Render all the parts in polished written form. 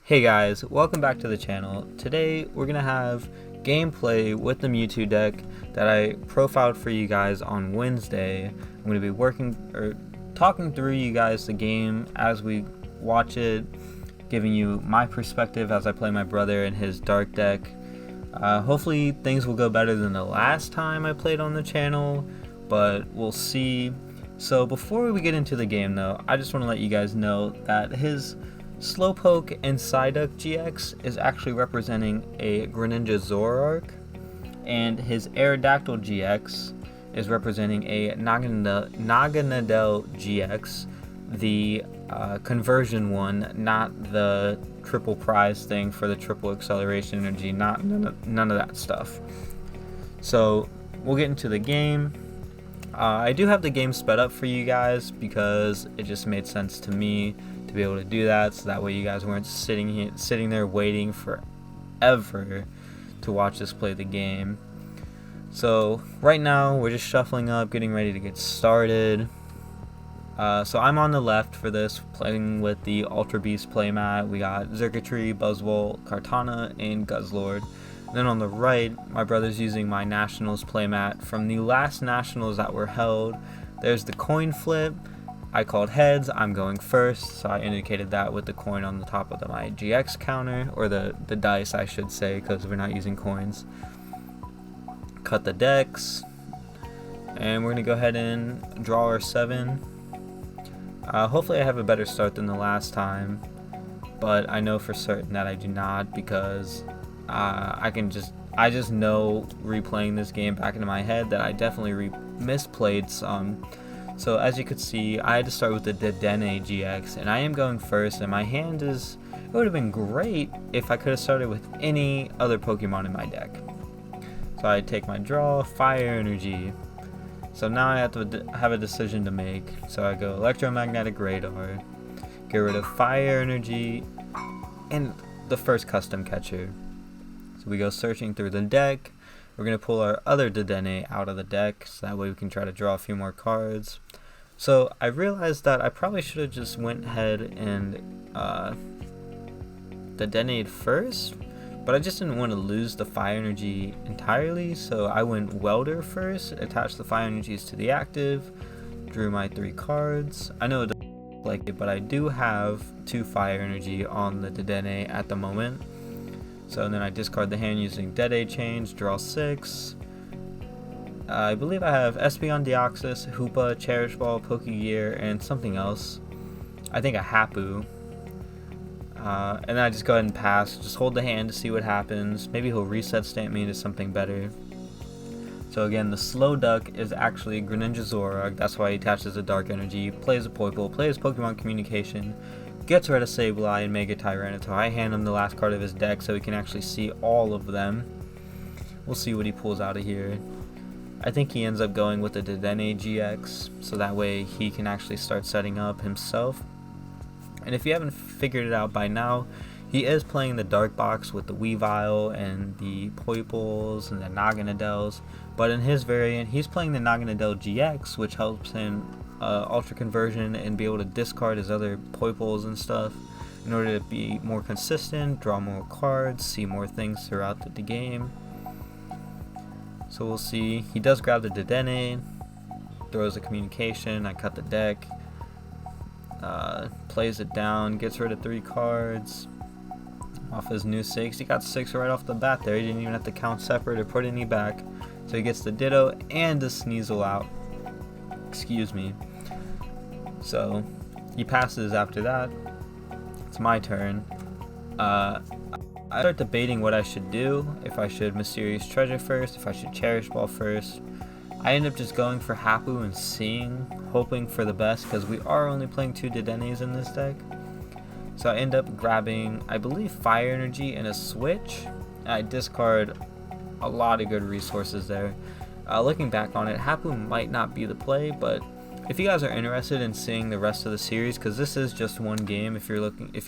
Hey guys, welcome back to the channel. Today we're going to have gameplay with the Mewtwo deck that I profiled for you guys on Wednesday. I'm going to be talking through you guys the game as we watch it, giving you my perspective as I play my brother and his dark deck. Hopefully things will go better than the last time I played on the channel, but we'll see. So before we get into the game though, I just want to let you guys know that his Slowpoke and Psyduck GX is actually representing a Greninja Zoroark, and his Aerodactyl GX is representing a Naganadel GX, the conversion one, not the triple prize thing for the triple acceleration energy, none of that stuff. So we'll get into the game. I do have the game sped up for you guys because it just made sense to me to be able to do that, so that way you guys weren't sitting there waiting forever to watch us play the game. So right now we're just shuffling up, getting ready to get started. So I'm on the left for this, playing with the Ultra Beast playmat. We got Xurkitree, Buzzwole, Kartana, and Guzzlord. Then on the right, my brother's using my Nationals playmat from the last Nationals that were held. There's the coin flip. I called heads, I'm going first, so I indicated that with the coin on the top of my GX counter, or the dice I should say, because we're not using coins. Cut the decks, and we're going to go ahead and draw our 7. Hopefully I have a better start than the last time, but I know for certain that I do not, because I just know replaying this game back into my head that I definitely misplayed some. So as you could see, I had to start with the Dedenne GX, and I am going first, and my hand it would have been great if I could have started with any other Pokemon in my deck. So I take my draw, Fire Energy. So now I have to have a decision to make. So I go Electromagnetic Radar, get rid of Fire Energy, and the first custom catcher. So we go searching through the deck. We're going to pull our other Dedenne out of the deck, so that way we can try to draw a few more cards. So I realized that I probably should have just went ahead and Dedenne'd first, but I just didn't want to lose the Fire Energy entirely, so I went Welder first, attached the Fire Energies to the active, drew my 3 cards. I know it doesn't look like it, but I do have 2 Fire Energy on the Dedenne at the moment. So then I discard the hand using Dead Change, draw 6. I believe I have Espeon Deoxys, Hoopa, Cherish Ball, Pokegear, and something else. I think a Hapu. And then I just go ahead and pass, just hold the hand to see what happens. Maybe he'll reset stamp me into something better. So again, the Slowduck is actually a Greninja Zoroark, that's why he attaches a Dark Energy, plays a Poipole, plays Pokemon Communication, gets rid of Sableye and Mega Tyranitar. I hand him the last card of his deck so he can actually see all of them. We'll see what he pulls out of here. I think he ends up going with the Dedenne GX, so that way he can actually start setting up himself. And if you haven't figured it out by now, he is playing the Dark Box with the Weavile and the Poipoles and the Naganadels, but in his variant, he's playing the Naganadel GX, which helps him Ultra Conversion and be able to discard his other Poipoles and stuff in order to be more consistent, draw more cards, see more things throughout the game. So we'll see. He does grab the Dedenne, throws a Communication, I cut the deck, plays it down, gets rid of 3 cards off his new 6. He got 6 right off the bat there. He didn't even have to count separate or put any back. So he gets the Ditto and the Sneasel out. Excuse me. So he passes after that. It's my turn. I start debating what I should do. If I should Mysterious Treasure first, if I should Cherish Ball first. I end up just going for Hapu and seeing, hoping for the best, because we are only playing 2 Dedennes in this deck. So I end up grabbing, I believe, Fire Energy and a Switch. I discard a lot of good resources there. Looking back on it, Hapu might not be the play, but if you guys are interested in seeing the rest of the series, because this is just one game, if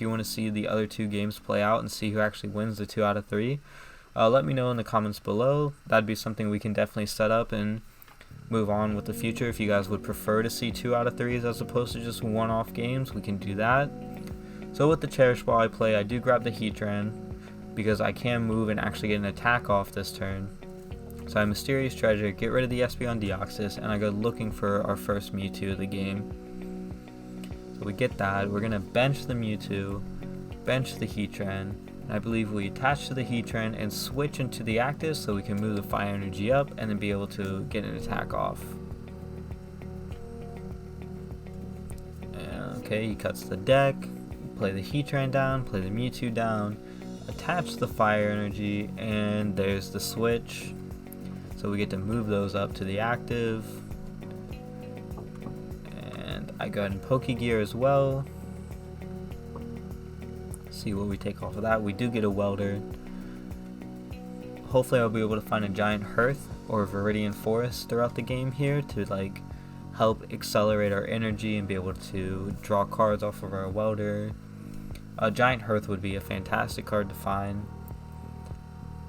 you want to see the other 2 games play out and see who actually wins the 2 out of 3, let me know in the comments below. That'd be something we can definitely set up and move on with the future. If you guys would prefer to see 2 out of 3s as opposed to just one-off games, we can do that. So with the Cherish Ball I play, I do grab the Heatran because I can move and actually get an attack off this turn. So I Mysterious Treasure, get rid of the Espeon Deoxys, and I go looking for our first Mewtwo of the game. So we get that. We're going to bench the Mewtwo, bench the Heatran, and I believe we attach to the Heatran and switch into the active so we can move the Fire Energy up and then be able to get an attack off. Okay, he cuts the deck, play the Heatran down, play the Mewtwo down, attach the Fire Energy, and there's the switch. So we get to move those up to the active. And I go ahead and Pokegear as well. See what we take off of that. We do get a Welder. Hopefully I'll be able to find a Giant Hearth or Viridian Forest throughout the game here to like help accelerate our energy and be able to draw cards off of our Welder. A Giant Hearth would be a fantastic card to find.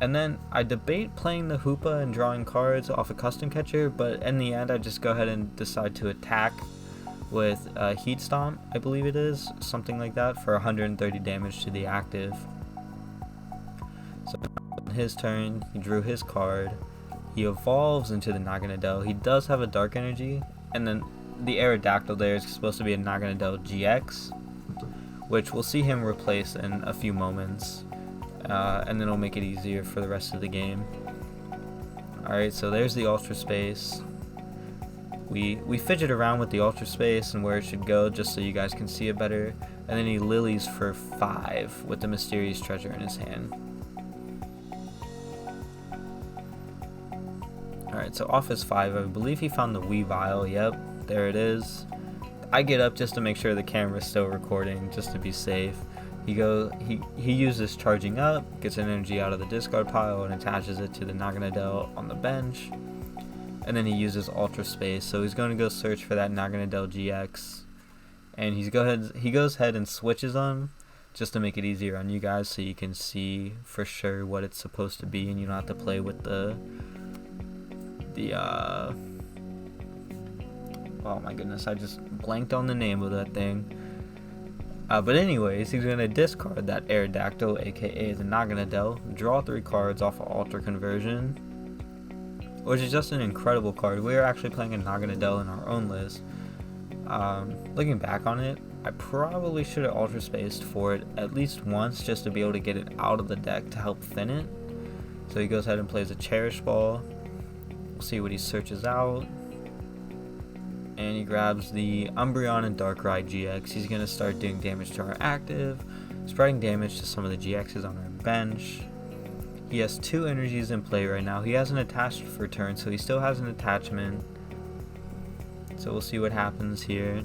And then I debate playing the Hoopa and drawing cards off a Custom Catcher, but in the end I just go ahead and decide to attack with Heat Stomp, I believe it is, something like that, for 130 damage to the active. So on his turn, he drew his card. He evolves into the Naganadel. He does have a Dark Energy, and then the Aerodactyl there is supposed to be a Naganadel GX, which we'll see him replace in a few moments. And then it'll make it easier for the rest of the game. Alright, so there's the Ultra Space. We fidget around with the Ultra Space and where it should go just so you guys can see it better. And then he lilies for 5 with the Mysterious Treasure in his hand. Alright, so off his 5, I believe he found the Weavile. Yep, there it is. I get up just to make sure the camera's still recording, just to be safe. He uses Charging Up, gets an energy out of the discard pile and attaches it to the Naganadel on the bench. And then he uses Ultra Space, so he's going to go search for that Naganadel GX. And he goes ahead and switches them just to make it easier on you guys so you can see for sure what it's supposed to be and you don't have to play with the oh my goodness, I just blanked on the name of that thing. But anyways, he's going to discard that Aerodactyl, aka the Naganadel, draw 3 cards off of Ultra Conversion, which is just an incredible card. We are actually playing a Naganadel in our own list. Looking back on it, I probably should have Ultra Spaced for it at least once just to be able to get it out of the deck to help thin it. So he goes ahead and plays a Cherish Ball. We'll see what he searches out. And he grabs the Umbreon and Darkrai GX. He's going to start doing damage to our active, spreading damage to some of the GXs on our bench. He has 2 energies in play right now. He hasn't attached for turn, so he still has an attachment. So we'll see what happens here.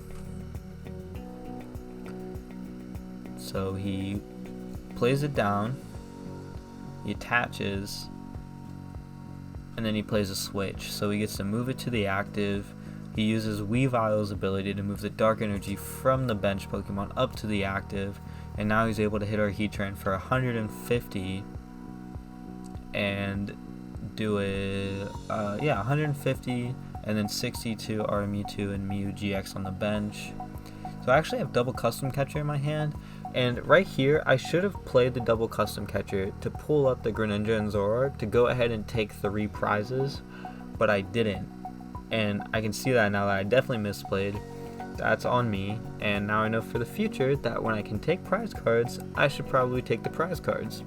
So he plays it down, he attaches, and then he plays a switch. So he gets to move it to the active. He uses Weavile's ability to move the Dark Energy from the bench Pokemon up to the active, and now he's able to hit our Heatran for 150 and do it, 150 and then 60 to our Mewtwo and Mew GX on the bench. So I actually have double Custom Catcher in my hand, and right here I should have played the double Custom Catcher to pull up the Greninja and Zoroark to go ahead and take 3 prizes, but I didn't. And I can see that now that I definitely misplayed. That's on me, and now I know for the future that when I can take prize cards, I should probably take the prize cards.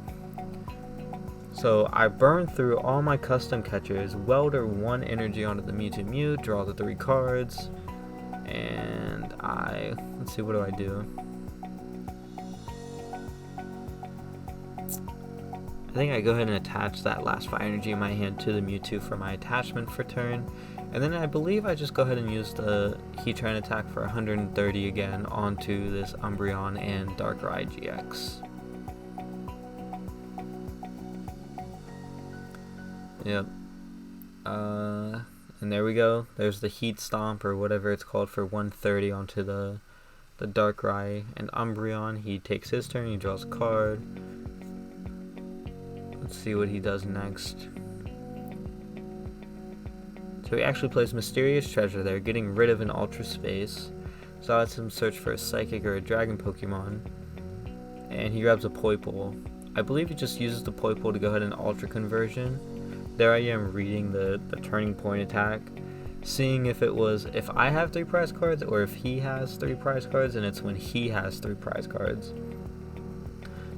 So I burned through all my Custom Catchers, welder 1 energy onto the Mewtwo Mew, draw the 3 cards, and let's see, what do I do? I think I go ahead and attach that last Fire Energy in my hand to the Mewtwo for my attachment for turn. And then I believe I just go ahead and use the Heatran attack for 130 again onto this Umbreon and Darkrai GX. Yep. And there we go. There's the Heat Stomp or whatever it's called for 130 onto the Darkrai and Umbreon. He takes his turn, he draws a card. Let's see what he does next. So he actually plays Mysterious Treasure there, getting rid of an Ultra Space. So I let him search for a Psychic or a Dragon Pokemon. and he grabs a Poipole. I believe he just uses the Poipole to go ahead and Ultra Conversion. There I am reading the turning point attack, seeing if I have 3 prize cards or if he has 3 prize cards, and it's when he has 3 prize cards.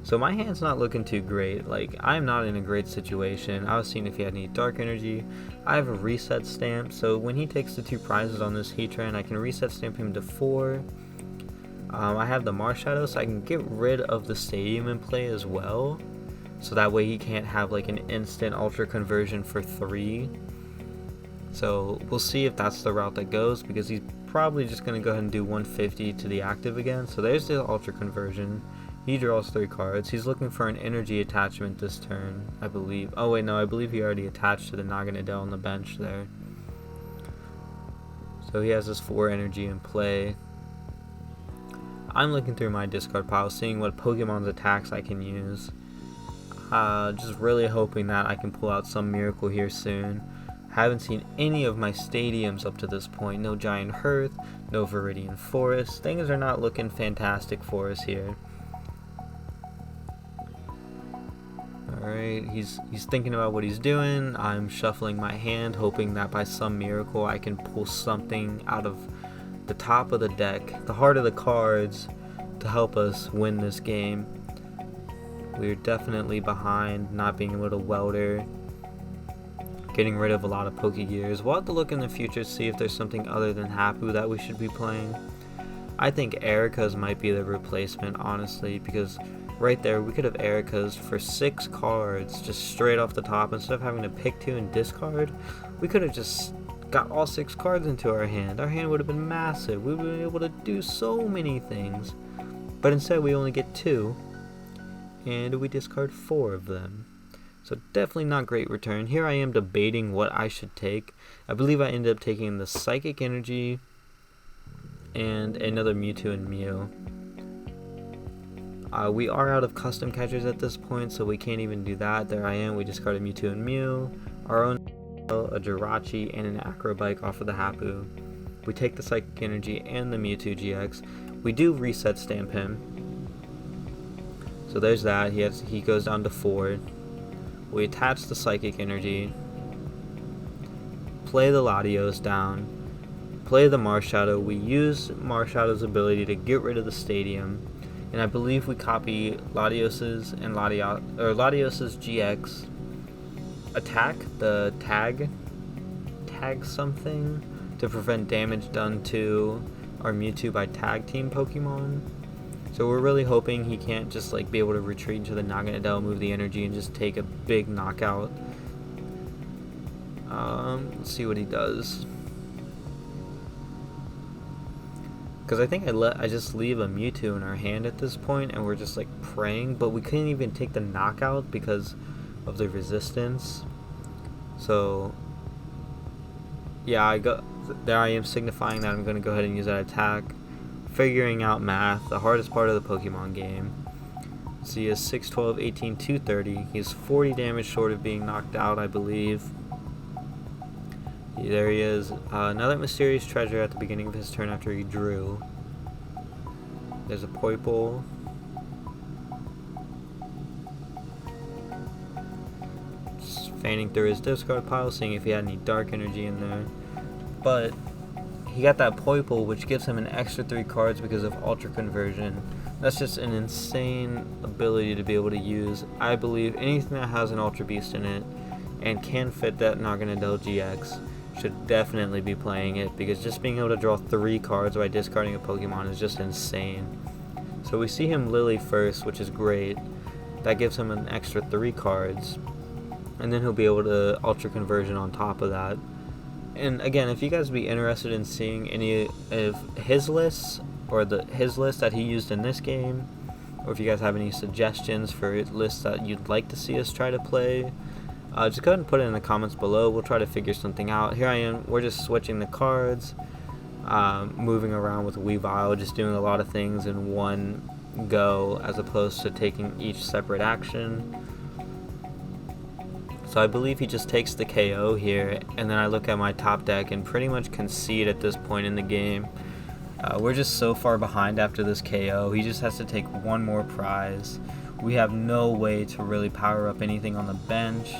So my hand's not looking too great. Like, I'm not in a great situation. I was seeing if he had any dark energy. I have a reset stamp, so when he takes the 2 prizes on this Heatran, I can reset stamp him to 4. I have the Marshadow, so I can get rid of the Stadium in play as well, so that way he can't have like an instant Ultra Conversion for 3. So we'll see if that's the route that goes, because he's probably just going to go ahead and do 150 to the active again. So there's the Ultra Conversion. He draws 3 cards. He's looking for an energy attachment this turn, I believe. Oh wait, no, I believe he already attached to the Naganadel on the bench there. So he has this 4 energy in play. I'm looking through my discard pile, seeing what Pokemon's attacks I can use. Just really hoping that I can pull out some miracle here soon. Haven't seen any of my stadiums up to this point. No Giant Hearth, no Viridian Forest. Things are not looking fantastic for us here. Alright, he's thinking about what he's doing. I'm shuffling my hand, hoping that by some miracle I can pull something out of the top of the deck, the heart of the cards, to help us win this game. We're definitely behind, not being able to welder, getting rid of a lot of Pokegears. We'll have to look in the future to see if there's something other than Hapu that we should be playing. I think Erica's might be the replacement, honestly, because right there we could have Erica's for 6 cards just straight off the top. Instead of having to pick 2 and discard, we could have just got all 6 cards into our hand. Our hand would have been massive. We would have been able to do so many things. But instead we only get 2, and we discard 4 of them. So definitely not great return. Here I am debating what I should take. I believe I ended up taking the Psychic Energy and another Mewtwo and Mew. We are out of custom catchers at this point, so we can't even do that. There I am. We discarded Mewtwo and Mew, our own, a Jirachi, and an Acrobike off of the Hapu. We take the Psychic Energy and the Mewtwo GX. We do reset stamp him. So there's that. He goes down to 4. We attach the Psychic Energy, play the Latios down, play the Marshadow. We use Marshadow's ability to get rid of the Stadium, and I believe we copy Latios's and Latios's GX attack, the tag something, to prevent damage done to our Mewtwo by tag team Pokemon. So we're really hoping he can't just like be able to retreat into the Naganadel, move the energy, and just take a big knockout. Let's see what he does. Because I think I just leave a Mewtwo in our hand at this point, and we're just like praying, but we couldn't even take the knockout because of the resistance. So yeah, there I am signifying that I'm going to go ahead and use that attack. Figuring out math, the hardest part of the Pokemon game. So he has 6, 12, 18, 230. He's 40 damage short of being knocked out, I believe. There he is. Another mysterious treasure at the beginning of his turn after he drew. There's a Poipole. Just fanning through his discard pile, seeing if he had any dark energy in there. But he got that Poipole, which gives him an extra 3 cards because of Ultra Conversion. That's just an insane ability to be able to use. I believe anything that has an Ultra Beast in it and can fit that Naganadel GX should definitely be playing it, because just being able to draw 3 cards by discarding a Pokemon is just insane. So we see him Lily first, which is great. That gives him an extra 3 cards, and then he'll be able to Ultra Conversion on top of that. And again, if you guys would be interested in seeing any of his lists, or his list that he used in this game, or if you guys have any suggestions for lists that you'd like to see us try to play, just go ahead and put it in the comments below. We'll try to figure something out. Here I am, we're just switching the cards, moving around with Weavile, just doing a lot of things in one go as opposed to taking each separate action. So I believe he just takes the KO here, and then I look at my top deck and pretty much concede at this point in the game. We're just so far behind after this KO. He just has to take one more prize. We have no way to really power up anything on the bench.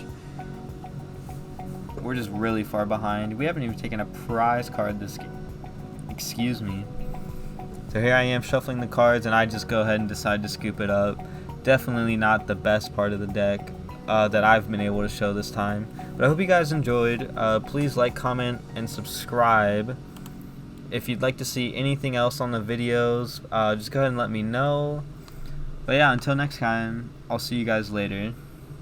We're just really far behind. We haven't even taken a prize card this game. Excuse me. So here I am shuffling the cards, and I just go ahead and decide to scoop it up. Definitely not the best part of the deck that I've been able to show this time. But I hope you guys enjoyed. Please like, comment, and subscribe. If you'd like to see anything else on the videos, just go ahead and let me know. But yeah, until next time, I'll see you guys later.